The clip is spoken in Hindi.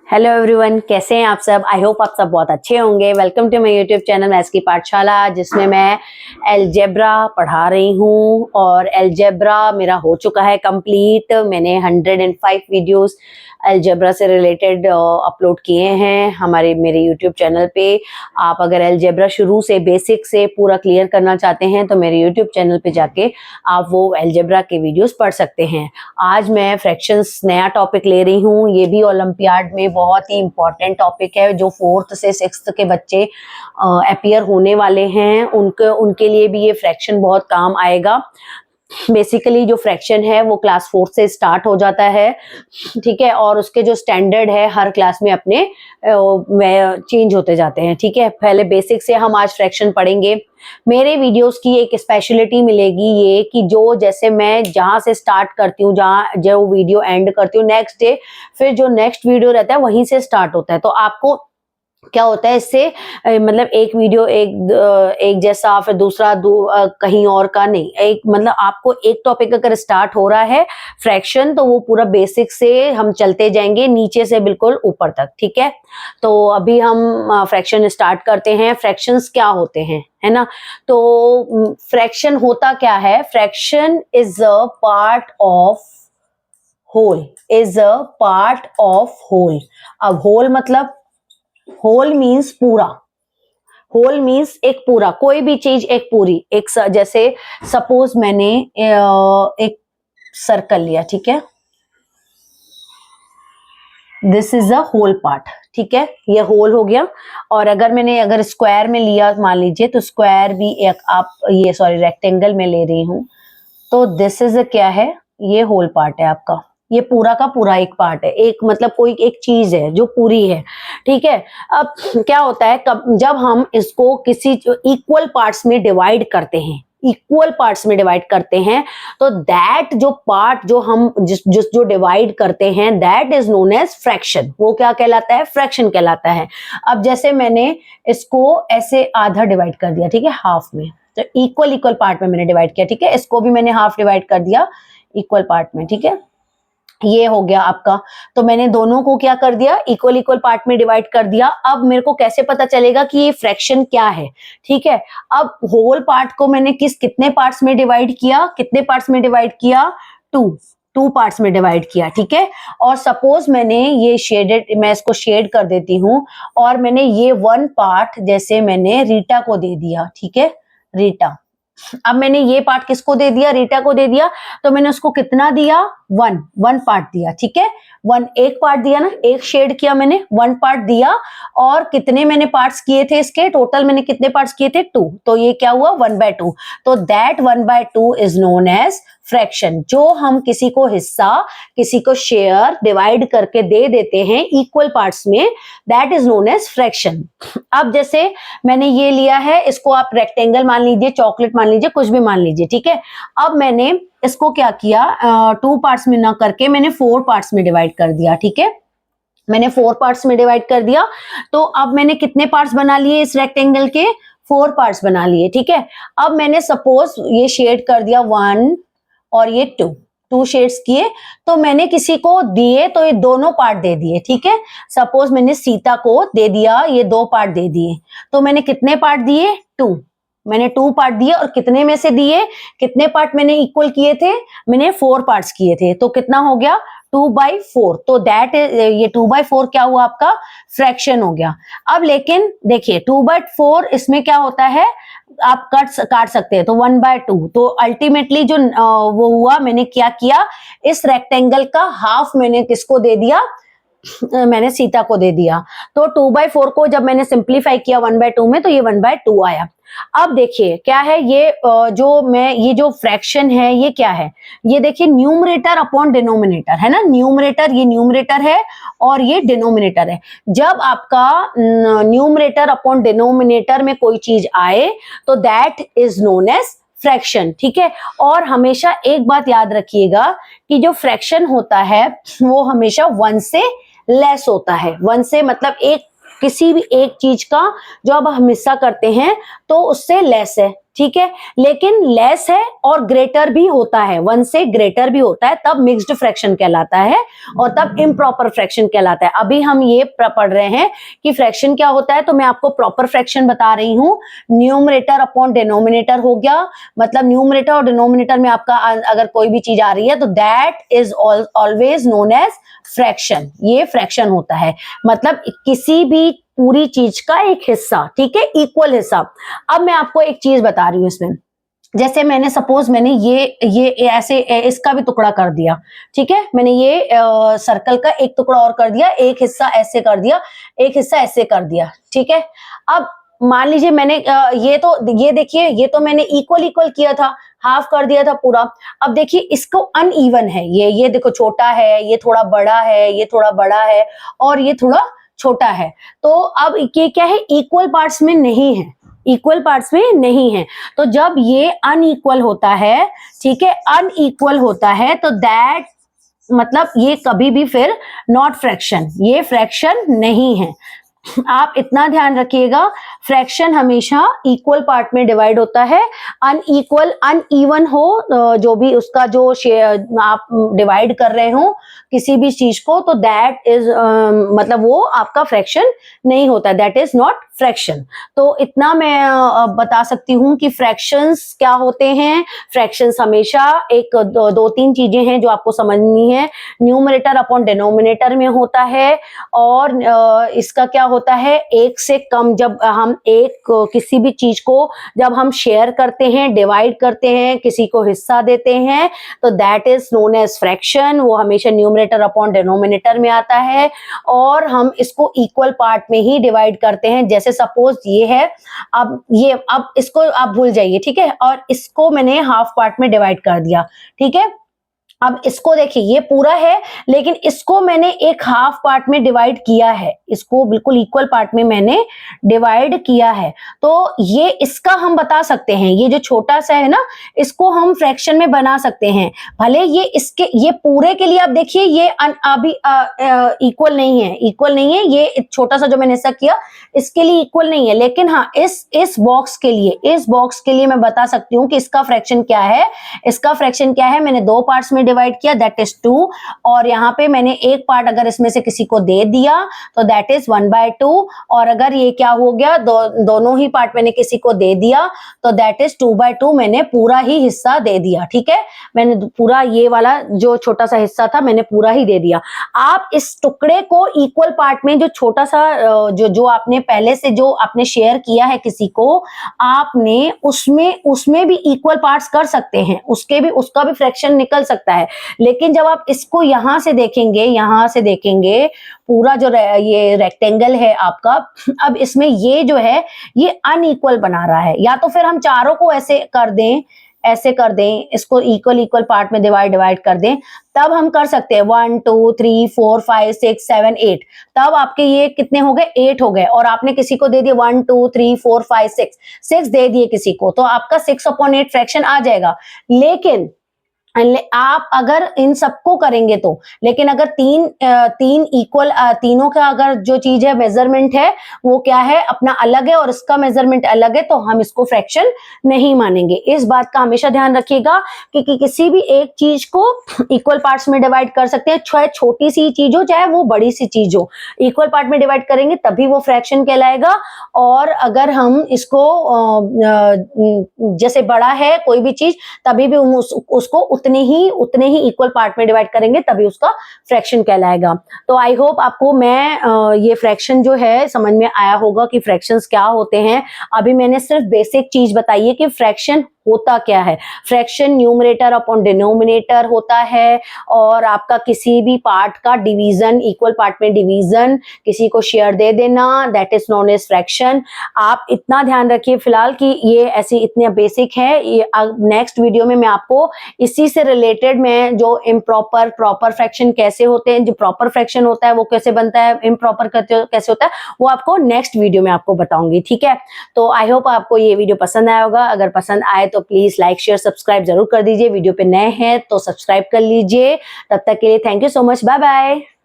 हेलो एवरीवन, कैसे हैं आप सब। आई होप आप सब बहुत अच्छे होंगे। Welcome to my YouTube channel maths की पाठशाला, जिसमें मैं अलजेब्रा पढ़ा रही हूँ। और अलजेब्रा मेरा हो चुका है कंप्लीट। मैंने 105 वीडियोस अलजेब्रा से रिलेटेड अपलोड किए हैं मेरे यूट्यूब चैनल पे। आप अगर अलजेब्रा शुरू से बेसिक से पूरा क्लियर करना चाहते हैं तो मेरे यूट्यूब चैनल पे जाके आप वो अलजेब्रा के वीडियोस पढ़ सकते हैं। आज मैं फ्रैक्शंस नया टॉपिक ले रही हूँ। ये भी ओलंपियाड में बहुत ही इंपॉर्टेंट टॉपिक है, जो 4th से 6th के बच्चे अपीयर होने वाले हैं उनके लिए भी ये फ्रैक्शन बहुत काम आएगा। बेसिकली जो फ्रैक्शन है वो क्लास 4 से स्टार्ट हो जाता है, ठीक है, और उसके जो स्टैंडर्ड है हर क्लास में अपने चेंज होते जाते हैं, ठीक है। पहले बेसिक से हम आज फ्रैक्शन पढ़ेंगे। मेरे वीडियोस की एक स्पेशलिटी मिलेगी ये कि जो जैसे मैं जहां से स्टार्ट करती हूँ, जहां जो वीडियो एंड करती हूँ, नेक्स्ट डे फिर जो नेक्स्ट वीडियो रहता है वहीं से स्टार्ट होता है। तो आपको क्या होता है इससे, मतलब एक वीडियो एक जैसा, फिर दूसरा कहीं और का नहीं, एक मतलब आपको एक टॉपिक अगर स्टार्ट हो रहा है फ्रैक्शन, तो वो पूरा बेसिक से हम चलते जाएंगे नीचे से बिल्कुल ऊपर तक, ठीक है। तो अभी हम फ्रैक्शन स्टार्ट करते हैं। फ्रैक्शंस क्या होते हैं, है ना। तो फ्रैक्शन होता क्या है, fraction is a part of whole, is a part of whole. अब होल मतलब, होल मीन्स पूरा, होल मीन्स एक पूरा, कोई भी चीज एक पूरी, जैसे सपोज मैंने एक सर्कल लिया, ठीक है, this is a whole part, ठीक है, ये होल हो गया। और अगर स्क्वायर में लिया मान लीजिए, तो स्क्वायर भी एक रेक्टेंगल में ले रही हूं, तो दिस इज क्या है, ये होल पार्ट है आपका। ये पूरा का पूरा एक पार्ट है, एक मतलब कोई एक चीज है जो पूरी है, ठीक है। अब क्या होता है, जब हम इसको किसी इक्वल पार्ट्स में डिवाइड करते हैं, इक्वल पार्ट्स में डिवाइड करते हैं, तो दैट जो पार्ट जो हम जो डिवाइड करते हैं, that is known as fraction. वो क्या कहलाता है, फ्रैक्शन कहलाता है। अब जैसे मैंने इसको ऐसे आधा डिवाइड कर दिया, ठीक है, हाफ में, तो इक्वल पार्ट में मैंने डिवाइड किया, ठीक है। इसको भी मैंने हाफ डिवाइड कर दिया इक्वल पार्ट में, ठीक है, ये हो गया आपका। तो मैंने दोनों को क्या कर दिया, इक्वल पार्ट में डिवाइड कर दिया। अब मेरे को कैसे पता चलेगा कि ये फ्रैक्शन क्या है, ठीक है। अब होल पार्ट को मैंने कितने पार्ट्स में डिवाइड किया, कितने पार्ट्स में डिवाइड किया, टू पार्ट्स में डिवाइड किया, ठीक है। और सपोज मैंने ये मैं इसको शेड कर देती हूं, और मैंने ये 1 पार्ट जैसे मैंने रीटा को दे दिया, ठीक है, रीटा। अब मैंने ये पार्ट किसको दे दिया, रीटा को दे दिया, तो मैंने उसको कितना दिया, 1 पार्ट दिया, ठीक है। एक पार्ट दिया ना, एक शेड किया मैंने, 1 पार्ट दिया। और कितने मैंने पार्ट्स किए थे इसके, टोटल मैंने कितने पार्ट्स किए थे, 2। तो ये क्या हुआ, 1/2। तो that 1/2 is known as fraction. जो हम किसी को हिस्सा, किसी को शेयर डिवाइड करके दे देते हैं इक्वल पार्ट्स में, that is known as fraction. अब जैसे मैंने ये लिया है, इसको आप रेक्टेंगल मान लीजिए, चॉकलेट मान लीजिए, कुछ भी मान लीजिए, ठीक है। अब मैंने इसको क्या किया, 2 पार्ट्स में ना करके मैंने 4 पार्ट्स में डिवाइड कर दिया, ठीक है। मैंने 4 पार्ट्स में डिवाइड कर दिया। तो अब मैंने कितने पार्ट्स बना लिए इस रेक्टेंगल के, 4 पार्ट्स बना लिए, ठीक है। अब मैंने सपोज ये शेड कर दिया 1 और ये 2 शेड्स किए, तो मैंने किसी को दिए तो ये दोनों पार्ट दे दिए, ठीक है। सपोज मैंने सीता को दे दिया, ये 2 पार्ट दे दिए, तो मैंने कितने पार्ट दिए, 2। मैंने 2 पार्ट दिए, और कितने में से दिए, कितने पार्ट मैंने इक्वल किए थे, मैंने 4 पार्ट्स किए थे, तो कितना हो गया, 2/4। तो दैट ये 2/4 क्या हुआ आपका, फ्रैक्शन हो गया। अब लेकिन देखिए 2/4 इसमें क्या होता है, आप काट सकते हैं, तो 1/2। तो अल्टीमेटली जो वो हुआ, मैंने क्या किया, इस रेक्टेंगल का हाफ मैंने किसको दे दिया, मैंने सीता को दे दिया। तो 2/4 को जब मैंने सिंप्लीफाई किया 1/2 में, तो ये 1/2 आया। अब देखिए क्या है ये, ये जो फ्रैक्शन है ये क्या है, ये देखिए न्यूमरेटर अपॉन डिनोमिनेटर है ना। न्यूमरेटर, ये न्यूमरेटर है और ये डिनोमिनेटर है। जब आपका न्यूमरेटर अपॉन डिनोमिनेटर में कोई चीज आए, तो that is known as fraction, ठीक है। और हमेशा एक बात याद रखिएगा कि जो फ्रैक्शन होता है वो हमेशा 1 से लेस होता है। 1 से मतलब एक किसी भी एक चीज का जो अब हम हिस्सा करते हैं तो उससे लेस है, ठीक है, लेकिन लेस है और ग्रेटर भी होता है, 1 से ग्रेटर भी होता है, तब मिक्स्ड फ्रैक्शन कहलाता है और तब इम्प्रॉपर फ्रैक्शन कहलाता है। अभी हम ये पढ़ रहे हैं कि फ्रैक्शन क्या होता है, तो मैं आपको प्रॉपर फ्रैक्शन बता रही हूँ। न्यूमरेटर अपॉन डिनोमिनेटर हो गया, मतलब न्यूमरेटर और डिनोमिनेटर में आपका अगर कोई भी चीज आ रही है तो that is always known as fraction. ये फ्रैक्शन होता है, मतलब किसी भी पूरी चीज का एक हिस्सा, ठीक है, इक्वल हिस्सा। अब मैं आपको एक चीज बता रही हूँ इसमें, जैसे मैंने सपोज मैंने ये ऐसे इसका भी टुकड़ा कर दिया, ठीक है, मैंने ये सर्कल का एक टुकड़ा और कर दिया, एक हिस्सा ऐसे कर दिया, एक हिस्सा ऐसे कर दिया, ठीक है। अब मान लीजिए मैंने ये देखिए, ये तो मैंने इक्वल इक्वल किया था, हाफ कर दिया था पूरा। अब देखिए इसको अनइवन है, ये देखो छोटा है, ये थोड़ा बड़ा है, ये थोड़ा बड़ा है और ये थोड़ा छोटा है। तो अब ये क्या है, इक्वल पार्ट्स में नहीं है, इक्वल पार्ट्स में नहीं है। तो जब ये अनइक्वल होता है, ठीक है, अनइक्वल होता है, तो दैट मतलब ये कभी भी फिर नॉट फ्रैक्शन, ये फ्रैक्शन नहीं है। आप इतना ध्यान रखिएगा, फ्रैक्शन हमेशा इक्वल पार्ट में डिवाइड होता है। अनइक्वल अनइवन हो जो भी उसका जो आप डिवाइड कर रहे हो किसी भी चीज को, तो दैट इज मतलब वो आपका फ्रैक्शन नहीं होता, दैट इज नॉट फ्रैक्शन। तो इतना मैं बता सकती हूँ कि फ्रैक्शंस क्या होते हैं। फ्रैक्शंस हमेशा एक दो तीन चीजें हैं जो आपको समझनी है। न्यूमरेटर अपॉन डिनोमिनेटर में होता है, और इसका क्या होता है, एक से कम, जब हम किसी भी चीज को जब हम शेयर करते हैं, डिवाइड करते हैं, किसी को हिस्सा देते हैं, तो that is known as fraction. वो हमेशा न्यूमरेटर अपॉन डिनोमिनेटर में आता है, और हम इसको इक्वल पार्ट में ही डिवाइड करते हैं। जैसे सपोज ये है, अब इसको आप भूल जाइए, ठीक है, और इसको मैंने हाफ पार्ट में डिवाइड कर दिया, ठीक है। अब इसको देखिए, ये पूरा है, लेकिन इसको मैंने एक हाफ पार्ट में डिवाइड किया है, इसको बिल्कुल इक्वल पार्ट में मैंने डिवाइड किया है। तो ये इसका हम बता सकते हैं, ये जो छोटा सा है ना, इसको हम फ्रैक्शन में बना सकते हैं। भले ये पूरे के लिए आप देखिए ये अभी इक्वल नहीं है, इक्वल नहीं है, ये छोटा सा जो मैंने ऐसा किया इसके लिए इक्वल नहीं है, लेकिन हाँ इस बॉक्स के लिए मैं बता सकती हूँ कि इसका फ्रैक्शन क्या है। इसका फ्रैक्शन क्या है, मैंने दो पार्ट्स में डिवाइड किया, दैट इज 2, और यहाँ पे मैंने एक पार्ट अगर इसमें से किसी को दे दिया तो दैट इज 1/2, और अगर ये क्या हो गया, दोनों ही पार्ट मैंने किसी को दे दिया तो दैट इज 2/2, मैंने पूरा ही हिस्सा दे दिया, ठीक है। मैंने पूरा ये वाला जो छोटा सा हिस्सा था मैंने पूरा ही दे दिया। आप इस टुकड़े को इक्वल पार्ट में जो छोटा सा जो आपने पहले से जो आपने शेयर किया है किसी को, आपने उसमें भी इक्वल पार्ट्स कर सकते हैं, उसका भी फ्रैक्शन निकल सकता है। लेकिन जब आप इसको यहां से देखेंगे पूरा जो ये रेक्टेंगल है आपका, अब इसमें ये जो है ये अनइक्वल बना रहा है। या तो फिर हम चारों को ऐसे कर दें, इसको इक्वल पार्ट में डिवाइड कर दें, तब हम कर सकते हैं 1 2 3 4 5 6 7 8, तब आपके ये कितने हो गए, 8 हो गए। और आपने किसी को दे दिए 1 2 3 4 5 6 दे दिए किसी को, तो आपका 6/8 फ्रैक्शन आ जाएगा। लेकिन आप अगर इन सबको करेंगे तो, लेकिन अगर तीन इक्वल, तीनों का अगर जो चीज है मेजरमेंट है वो क्या है, अपना अलग है और इसका मेजरमेंट अलग है, तो हम इसको फ्रैक्शन नहीं मानेंगे। इस बात का हमेशा ध्यान रखिएगा कि किसी भी एक चीज को इक्वल पार्ट्स में डिवाइड कर सकते हैं, चाहे छोटी सी चीज हो चाहे वो बड़ी सी चीज हो, इक्वल पार्ट में डिवाइड करेंगे तभी वो फ्रैक्शन कहलाएगा। और अगर हम इसको जैसे बड़ा है कोई भी चीज, तभी भी उसको उतने ही इक्वल पार्ट में डिवाइड करेंगे, तभी उसका फ्रैक्शन कहलाएगा। तो आई होप आपको मैं ये फ्रैक्शन जो है समझ में आया होगा कि फ्रैक्शंस क्या होते हैं। अभी मैंने सिर्फ बेसिक चीज बताई है कि फ्रैक्शन होता क्या है। फ्रैक्शन न्यूमरेटर अपॉन डिनोमिनेटर होता है, और आपका किसी भी पार्ट का डिवीजन, इक्वल पार्ट में डिवीजन, किसी को शेयर दे देना, that is known as fraction. आप इतना ध्यान रखिए फिलहाल कि ये ऐसी इतने बेसिक है। ये नेक्स्ट वीडियो में मैं आपको इसी से रिलेटेड में जो इम्प्रॉपर प्रॉपर फ्रैक्शन कैसे होते हैं, जो प्रॉपर फ्रैक्शन होता है वो कैसे बनता है, इम्प्रॉपर कैसे होता है, वो आपको नेक्स्ट वीडियो में आपको बताऊंगी, ठीक है। तो आई होप आपको ये वीडियो पसंद आया होगा। अगर पसंद आए तो प्लीज लाइक शेयर सब्सक्राइब जरूर कर दीजिए। वीडियो पे नए हैं तो सब्सक्राइब कर लीजिए। तब तक के लिए thank you so much, bye bye.